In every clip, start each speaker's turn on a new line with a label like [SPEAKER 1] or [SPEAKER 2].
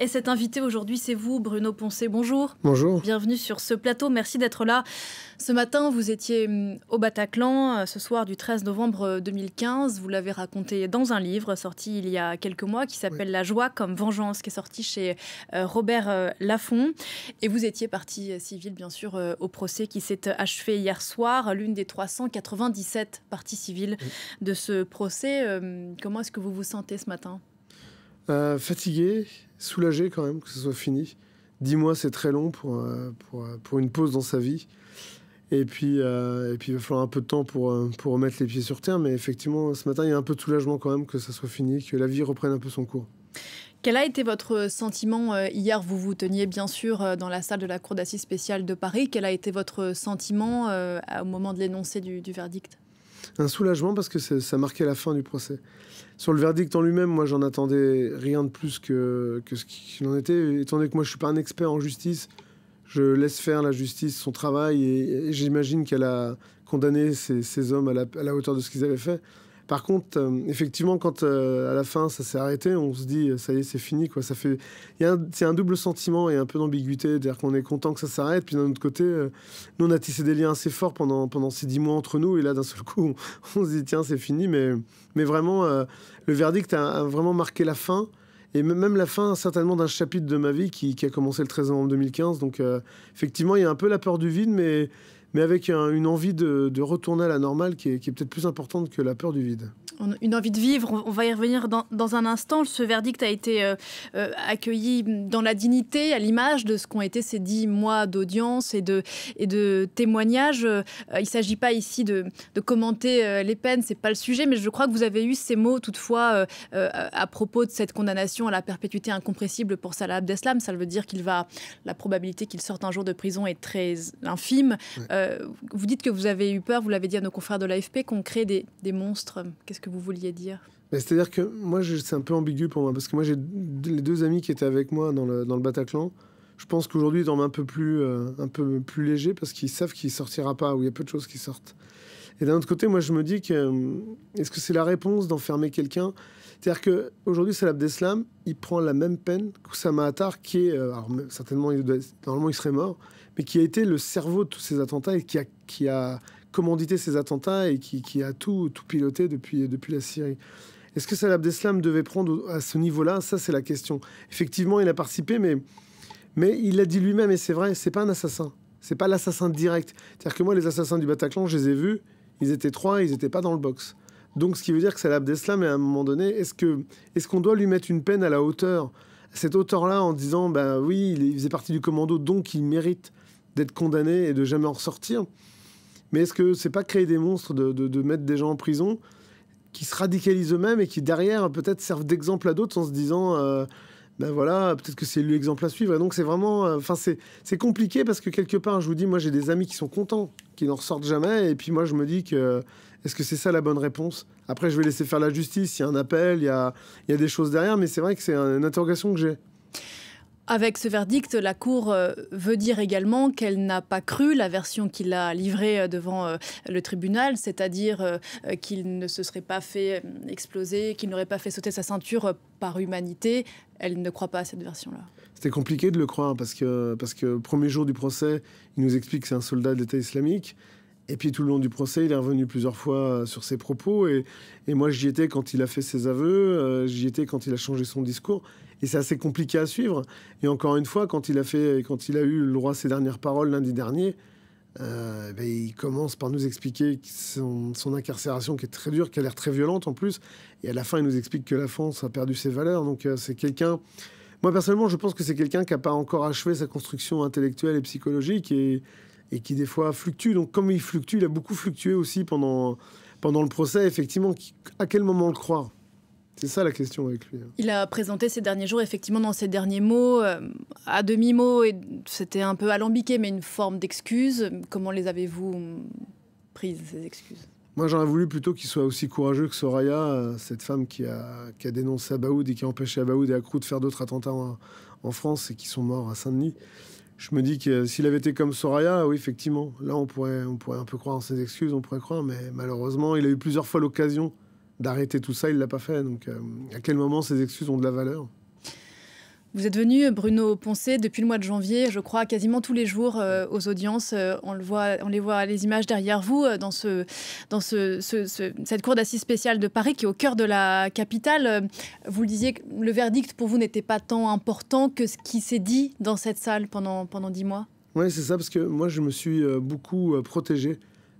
[SPEAKER 1] Et cet invité aujourd'hui, c'est vous, Bruno Poncet. Bonjour.
[SPEAKER 2] Bonjour.
[SPEAKER 1] Bienvenue sur ce plateau. Merci d'être là. Ce matin, vous étiez au Bataclan, ce soir du 13 novembre 2015. Vous l'avez raconté dans un livre sorti il y a quelques mois qui s'appelle La joie comme vengeance, qui est sorti chez Robert Laffont. Et vous étiez partie civile, bien sûr, au procès qui s'est achevé hier soir, l'une des 397 parties civiles de ce procès. Comment est-ce que vous vous sentez ce matin ?
[SPEAKER 2] Fatigué, soulagé quand même que ce soit fini. 10 mois, c'est très long pour une pause dans sa vie. Et puis, il va falloir un peu de temps pour remettre les pieds sur terre. Mais effectivement, ce matin, il y a un peu de soulagement quand même que ça soit fini, que la vie reprenne un peu son cours.
[SPEAKER 1] Quel a été votre sentiment hier? Vous vous teniez bien sûr dans la salle de la Cour d'assises spéciale de Paris. Quel a été votre sentiment au moment de l'énoncé du verdict?
[SPEAKER 2] Un soulagement parce que ça marquait la fin du procès. Sur le verdict en lui-même, moi, j'en attendais rien de plus que ce qu'il en était. Étant donné que moi, je ne suis pas un expert en justice, je laisse faire la justice son travail et j'imagine qu'elle a condamné ces hommes à la hauteur de ce qu'ils avaient fait. Par contre, effectivement, quand à la fin, ça s'est arrêté, on se dit, ça y est, c'est fini, quoi. C'est un double sentiment et un peu d'ambiguïté. C'est-à-dire qu'on est content que ça s'arrête, puis d'un autre côté, nous, on a tissé des liens assez forts pendant ces 10 mois entre nous, et là, d'un seul coup, on se dit, tiens, c'est fini. Mais vraiment, le verdict a vraiment marqué la fin, et même la fin, certainement, d'un chapitre de ma vie qui a commencé le 13 novembre 2015. Donc, effectivement, il y a un peu la peur du vide, mais avec une envie de retourner à la normale qui est peut-être plus importante que la peur du vide.
[SPEAKER 1] Une envie de vivre, on va y revenir dans un instant. Ce verdict a été accueilli dans la dignité, à l'image de ce qu'ont été ces 10 mois d'audience et de témoignages. Il ne s'agit pas ici de commenter les peines, ce n'est pas le sujet, mais je crois que vous avez eu ces mots toutefois à propos de cette condamnation à la perpétuité incompressible pour Salah Abdeslam. Ça veut dire la probabilité qu'il sorte un jour de prison est très infime. Ouais. Vous dites que vous avez eu peur, vous l'avez dit à nos confrères de l'AFP, qu'on crée des monstres. Qu'est-ce que vous vouliez dire?
[SPEAKER 2] C'est-à-dire que moi, c'est un peu ambigu pour moi, parce que moi, j'ai les 2 amis qui étaient avec moi dans le Bataclan. Je pense qu'aujourd'hui, ils dorment un peu plus léger, parce qu'ils savent qu'il ne sortira pas, ou il y a peu de choses qui sortent. Et d'un autre côté, moi, je me dis est-ce que c'est la réponse d'enfermer quelqu'un? C'est-à-dire qu'aujourd'hui, Salah Abdeslam, il prend la même peine qu'Oussama Attar, qui est, alors, certainement, normalement, il serait mort, mais qui a été le cerveau de tous ces attentats et qui a commandité ces attentats et qui a tout piloté depuis la Syrie. Est-ce que Salah Abdeslam devait prendre à ce niveau-là? Ça, c'est la question. Effectivement, il a participé, mais il l'a dit lui-même, et c'est vrai, c'est pas un assassin. C'est pas l'assassin direct. C'est-à-dire que moi, les assassins du Bataclan, je les ai vus, ils étaient 3, ils n'étaient pas dans le box. Donc, ce qui veut dire que Salah Abdeslam, à un moment donné, est-ce qu'on doit lui mettre une peine à la hauteur, à cette hauteur-là, en disant, bah oui, il faisait partie du commando, donc il mérite d'être condamné et de jamais en ressortir? Mais est-ce que c'est pas créer des monstres de mettre des gens en prison qui se radicalisent eux-mêmes et qui derrière peut-être servent d'exemple à d'autres en se disant ben voilà, peut-être que c'est lui l'exemple à suivre. Et donc c'est vraiment, c'est compliqué parce que quelque part, je vous dis, moi j'ai des amis qui sont contents, qui n'en ressortent jamais, et puis moi je me dis que est-ce que c'est ça la bonne réponse? Après, je vais laisser faire la justice. Il y a un appel, il y a des choses derrière, mais c'est vrai que c'est une interrogation que j'ai.
[SPEAKER 1] Avec ce verdict, la Cour veut dire également qu'elle n'a pas cru la version qu'il a livrée devant le tribunal, c'est-à-dire qu'il ne se serait pas fait exploser, qu'il n'aurait pas fait sauter sa ceinture par humanité. Elle ne croit pas à cette version-là.
[SPEAKER 2] C'était compliqué de le croire parce que premier jour du procès, il nous explique que c'est un soldat de l'État islamique. Et puis tout le long du procès, il est revenu plusieurs fois sur ses propos. Et moi, j'y étais quand il a fait ses aveux, j'y étais quand il a changé son discours. Et c'est assez compliqué à suivre. Et encore une fois, quand il a eu le droit à ses dernières paroles lundi dernier, il commence par nous expliquer son incarcération qui est très dure, qui a l'air très violente en plus. Et à la fin, il nous explique que la France a perdu ses valeurs. Donc c'est quelqu'un... Moi, personnellement, je pense que c'est quelqu'un qui n'a pas encore achevé sa construction intellectuelle et psychologique et qui, des fois, fluctue. Donc, comme il fluctue, il a beaucoup fluctué aussi pendant le procès. Effectivement, à quel moment le croire? C'est ça la question avec lui.
[SPEAKER 1] Il a présenté ces derniers jours, effectivement, dans ses derniers mots, à demi-mot, et c'était un peu alambiqué, mais une forme d'excuse. Comment les avez-vous prises, ces excuses?
[SPEAKER 2] Moi, j'aurais voulu plutôt qu'il soit aussi courageux que Soraya, cette femme qui a dénoncé Abaoud et qui a empêché Abaoud et Akrou de faire d'autres attentats en France et qui sont morts à Saint-Denis. Je me dis que s'il avait été comme Soraya, oui, effectivement, là, on pourrait un peu croire en ses excuses, on pourrait croire, mais malheureusement, il a eu plusieurs fois l'occasion d'arrêter tout ça, il ne l'a pas fait. Donc, à quel moment ces excuses ont de la valeur?
[SPEAKER 1] Vous êtes venu, Bruno Poncet, depuis le mois de janvier, je crois, quasiment tous les jours aux audiences. On les voit les images derrière vous, dans cette cour d'assises spéciale de Paris, qui est au cœur de la capitale. Vous le disiez, le verdict pour vous n'était pas tant important que ce qui s'est dit dans cette salle pendant 10 mois.
[SPEAKER 2] Oui, c'est ça, parce que moi, je me suis beaucoup protégé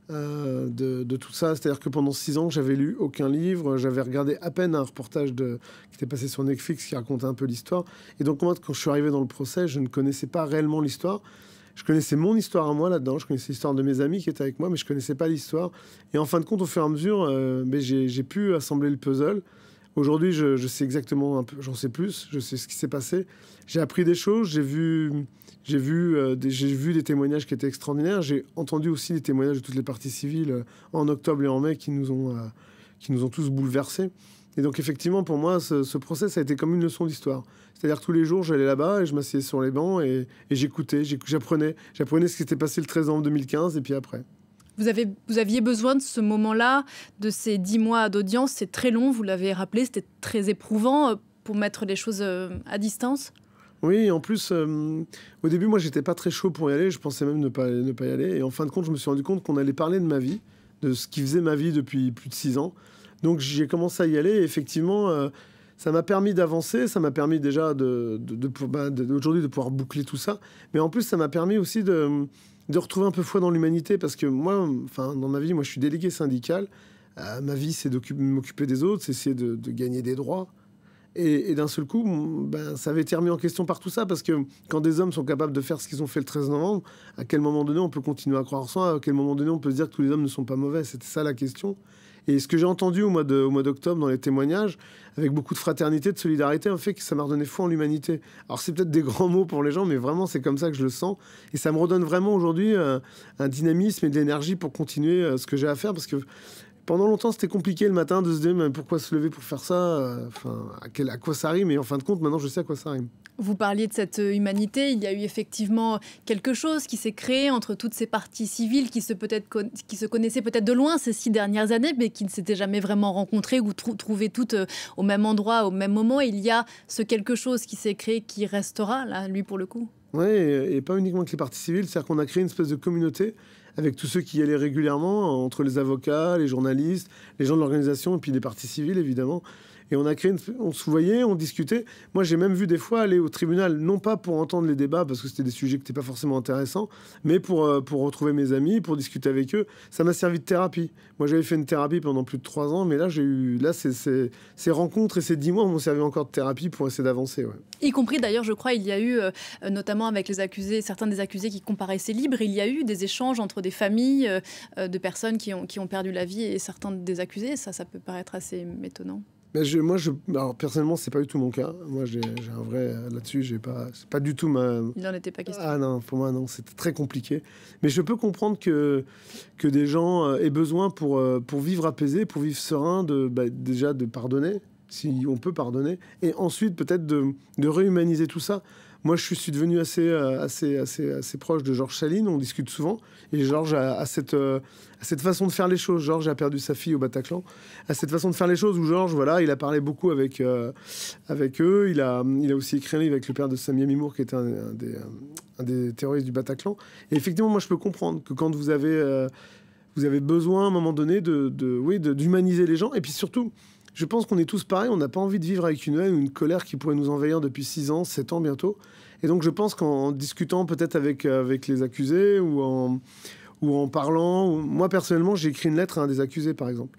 [SPEAKER 2] de tout ça. C'est-à-dire que pendant 6 ans, j'avais lu aucun livre, j'avais regardé à peine un reportage qui était passé sur Netflix qui racontait un peu l'histoire. Et donc, moi, quand je suis arrivé dans le procès, je ne connaissais pas réellement l'histoire. Je connaissais mon histoire à moi là-dedans, je connaissais l'histoire de mes amis qui étaient avec moi, mais je ne connaissais pas l'histoire. Et en fin de compte, au fur et à mesure, j'ai pu assembler le puzzle. Aujourd'hui, je sais exactement un peu, j'en sais plus, je sais ce qui s'est passé. J'ai appris des choses, j'ai vu des témoignages qui étaient extraordinaires. J'ai entendu aussi des témoignages de toutes les parties civiles en octobre et en mai qui nous ont tous bouleversés. Et donc effectivement, pour moi, ce procès, ça a été comme une leçon d'histoire. C'est-à-dire que tous les jours, j'allais là-bas et je m'asseyais sur les bancs et j'écoutais, j'apprenais ce qui s'était passé le 13 novembre 2015 et puis après.
[SPEAKER 1] Vous aviez besoin de ce moment-là, de ces 10 mois d'audience. C'est très long, vous l'avez rappelé, c'était très éprouvant pour mettre les choses à distance.
[SPEAKER 2] Oui, en plus, au début, moi, j'étais pas très chaud pour y aller. Je pensais même ne pas y aller. Et en fin de compte, je me suis rendu compte qu'on allait parler de ma vie, de ce qui faisait ma vie depuis plus de 6 ans. Donc, j'ai commencé à y aller. Et effectivement, ça m'a permis d'avancer. Ça m'a permis déjà aujourd'hui de pouvoir boucler tout ça. Mais en plus, ça m'a permis aussi de retrouver un peu foi dans l'humanité. Parce que moi, dans ma vie, moi, je suis délégué syndical. Ma vie, c'est de m'occuper des autres, c'est essayer de gagner des droits. Et d'un seul coup, ça avait été remis en question par tout ça, parce que quand des hommes sont capables de faire ce qu'ils ont fait le 13 novembre, à quel moment donné on peut continuer à croire ça? À quel moment donné on peut se dire que tous les hommes ne sont pas mauvais? C'était ça la question. Et ce que j'ai entendu au mois d'octobre dans les témoignages, avec beaucoup de fraternité, de solidarité, en fait que ça m'a redonné foi en l'humanité. Alors c'est peut-être des grands mots pour les gens, mais vraiment c'est comme ça que je le sens. Et ça me redonne vraiment aujourd'hui un dynamisme et de l'énergie pour continuer ce que j'ai à faire, parce que pendant longtemps, c'était compliqué le matin de se dire mais pourquoi se lever pour faire ça, à quoi ça rime? Et en fin de compte, maintenant, je sais à quoi ça rime.
[SPEAKER 1] Vous parliez de cette humanité. Il y a eu effectivement quelque chose qui s'est créé entre toutes ces parties civiles qui se connaissaient peut-être de loin ces 6 dernières années, mais qui ne s'étaient jamais vraiment rencontrées ou trouvées toutes au même endroit, au même moment. Et il y a ce quelque chose qui s'est créé qui restera, là, lui, pour le coup.
[SPEAKER 2] Oui, et pas uniquement que les parties civiles. C'est-à-dire qu'on a créé une espèce de communauté avec tous ceux qui y allaient régulièrement, entre les avocats, les journalistes, les gens de l'organisation, et puis les parties civiles, évidemment. Et on a créé, on se voyait, on discutait. Moi, j'ai même vu des fois aller au tribunal, non pas pour entendre les débats, parce que c'était des sujets qui n'étaient pas forcément intéressants, mais pour retrouver mes amis, pour discuter avec eux. Ça m'a servi de thérapie. Moi, j'avais fait une thérapie pendant plus de 3 ans, mais là, ces rencontres et ces 10 mois m'ont servi encore de thérapie pour essayer d'avancer. Ouais.
[SPEAKER 1] Y compris, d'ailleurs, je crois, il y a eu, notamment avec les accusés, certains des accusés qui comparaissaient libres, il y a eu des échanges entre des familles de personnes qui ont perdu la vie et certains des accusés. Ça peut paraître assez étonnant.
[SPEAKER 2] Mais alors, personnellement, c'est pas du tout mon cas. Moi, j'ai un vrai là-dessus. C'est pas du tout ma.
[SPEAKER 1] Il n'en était pas question.
[SPEAKER 2] Ah non, pour moi, non, c'était très compliqué. Mais je peux comprendre que des gens aient besoin pour vivre apaisé, pour vivre serein, déjà de pardonner, si on peut pardonner, et ensuite peut-être de réhumaniser tout ça. Moi, je suis devenu assez proche de Georges Chaline. On discute souvent. Et Georges a cette façon de faire les choses. Georges a perdu sa fille au Bataclan. A cette façon de faire les choses où Georges, voilà, il a parlé beaucoup avec eux. Il a aussi écrit un livre avec le père de Samia Mimour, qui était un des terroristes du Bataclan. Et effectivement, moi, je peux comprendre que quand vous avez besoin, à un moment donné, d'humaniser les gens. Et puis surtout, je pense qu'on est tous pareils, on n'a pas envie de vivre avec une haine ou une colère qui pourrait nous envahir depuis 6 ans, 7 ans bientôt. Et donc je pense qu'en discutant peut-être avec les accusés ou en parlant... Moi personnellement, j'ai écrit une lettre à un des accusés par exemple.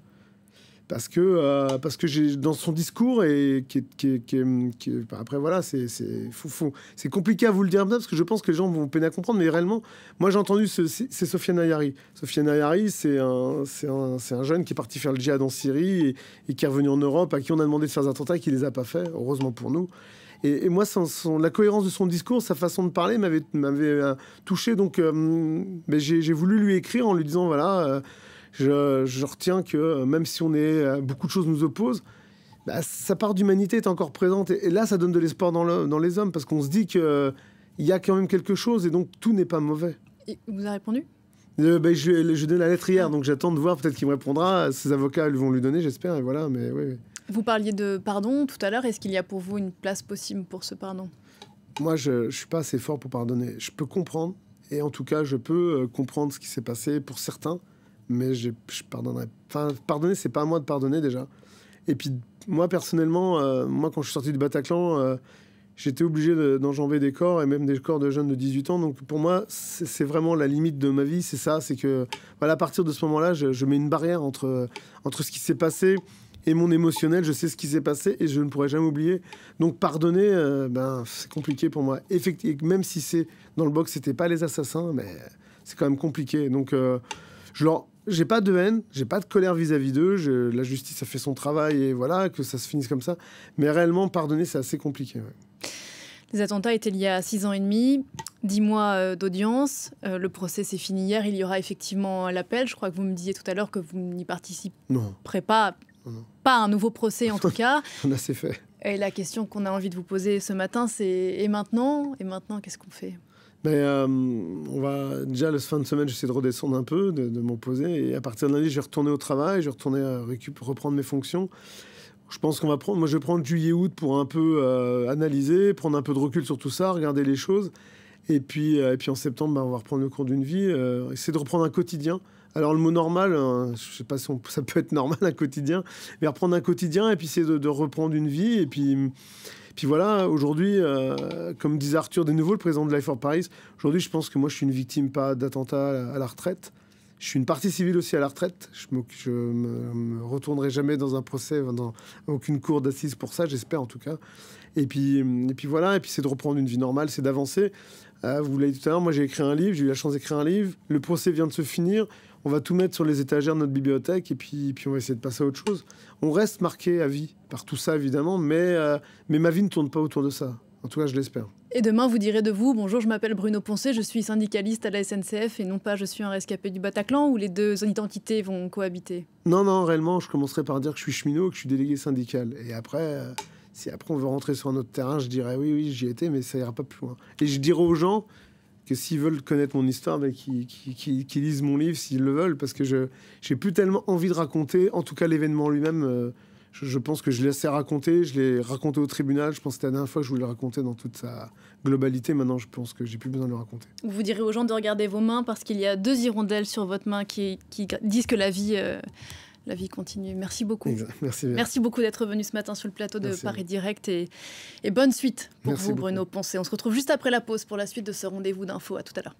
[SPEAKER 2] Parce que j'ai dans son discours et après voilà, c'est compliqué à vous le dire parce que je pense que les gens vont peiner à comprendre, mais réellement moi j'ai entendu c'est Sofiane Ayari. Sofiane Ayari, c'est un jeune qui est parti faire le djihad en Syrie et qui est revenu en Europe, à qui on a demandé de faire des attentats et qui les a pas fait, heureusement pour nous. Et moi, la cohérence de son discours, sa façon de parler m'avait touché, donc j'ai voulu lui écrire en lui disant voilà. Je retiens que même si beaucoup de choses nous opposent, sa part d'humanité est encore présente. Et là, ça donne de l'espoir dans les hommes, parce qu'on se dit qu'il y a quand même quelque chose, et donc tout n'est pas mauvais.
[SPEAKER 1] Et vous a répondu?
[SPEAKER 2] Je donne la lettre hier, donc j'attends de voir, peut-être qu'il me répondra. Ses avocats vont lui donner, j'espère, et voilà, mais oui.
[SPEAKER 1] Vous parliez de pardon tout à l'heure. Est-ce qu'il y a pour vous une place possible pour ce pardon?
[SPEAKER 2] Moi, je ne suis pas assez fort pour pardonner. Je peux comprendre, et en tout cas, je peux comprendre ce qui s'est passé pour certains, mais je pardonnerai. Enfin, pardonner, c'est pas à moi de pardonner déjà. Et puis, moi, personnellement, moi, quand je suis sorti du Bataclan, j'étais obligé d'enjamber des corps, et même des corps de jeunes de 18 ans. Donc, pour moi, c'est vraiment la limite de ma vie. C'est ça, c'est que, voilà, à partir de ce moment-là, je mets une barrière entre ce qui s'est passé et mon émotionnel. Je sais ce qui s'est passé et je ne pourrai jamais oublier. Donc, pardonner, c'est compliqué pour moi. Effectivement, même si c'est dans le box, c'était pas les assassins, mais c'est quand même compliqué. Donc, j'ai pas de haine, j'ai pas de colère vis-à-vis d'eux. La justice a fait son travail et voilà, que ça se finisse comme ça. Mais réellement, pardonner, c'est assez compliqué. Ouais.
[SPEAKER 1] Les attentats étaient il y a 6 ans et demi, 10 mois d'audience. Le procès s'est fini hier. Il y aura effectivement l'appel. Je crois que vous me disiez tout à l'heure que vous n'y participerez pas.
[SPEAKER 2] Non.
[SPEAKER 1] Pas à un nouveau procès, en tout cas.
[SPEAKER 2] On a assez fait.
[SPEAKER 1] Et la question qu'on a envie de vous poser ce matin, c'est et maintenant, qu'est-ce qu'on fait?
[SPEAKER 2] On va déjà la fin de semaine, j'essaie de redescendre un peu, de m'en poser. Et à partir de lundi, je vais retourner au travail, je vais retourner reprendre mes fonctions. Je pense qu'on va prendre. Moi, je vais prendre juillet-août pour un peu analyser, prendre un peu de recul sur tout ça, regarder les choses. Et puis en septembre, on va reprendre le cours d'une vie, essayer de reprendre un quotidien. Alors le mot normal, je ne sais pas si ça peut être normal un quotidien, mais reprendre un quotidien et puis essayer de reprendre une vie. Et puis voilà, aujourd'hui, comme disait Arthur de nouveau, le président de Life for Paris, aujourd'hui je pense que moi je suis une victime pas d'attentat à la retraite. Je suis une partie civile aussi à la retraite. Je me retournerai jamais dans un procès, dans aucune cour d'assises pour ça, j'espère en tout cas. Et puis voilà, et puis c'est de reprendre une vie normale, c'est d'avancer. Vous l'avez dit tout à l'heure, moi j'ai écrit un livre, j'ai eu la chance d'écrire un livre. Le procès vient de se finir. On va tout mettre sur les étagères de notre bibliothèque et puis on va essayer de passer à autre chose. On reste marqué à vie par tout ça évidemment, mais ma vie ne tourne pas autour de ça. En tout cas, je l'espère.
[SPEAKER 1] Et demain, vous direz de vous, bonjour, je m'appelle Bruno Poncet, je suis syndicaliste à la SNCF et non pas je suis un rescapé du Bataclan, où les deux identités vont cohabiter?
[SPEAKER 2] Non, réellement, je commencerai par dire que je suis cheminot, que je suis délégué syndical. Et après, si après on veut rentrer sur un autre terrain, je dirais oui, j'y étais, mais ça ira pas plus loin. Et je dirai aux gens que s'ils veulent connaître mon histoire, qu'ils lisent mon livre s'ils le veulent, parce que j'ai plus tellement envie de raconter, en tout cas l'événement lui-même. Je pense que je l'ai assez raconté, je l'ai raconté au tribunal, je pense que c'était la dernière fois que je voulais le raconter dans toute sa globalité. Maintenant, je pense que j'ai plus besoin de le raconter.
[SPEAKER 1] Vous direz aux gens de regarder vos mains parce qu'il y a 2 hirondelles sur votre main qui disent que la vie continue. Merci beaucoup. Merci beaucoup d'être venu ce matin sur le plateau de Paris Direct et bonne suite pour vous, Bruno Poncet. On se retrouve juste après la pause pour la suite de ce rendez-vous d'infos. À tout à l'heure.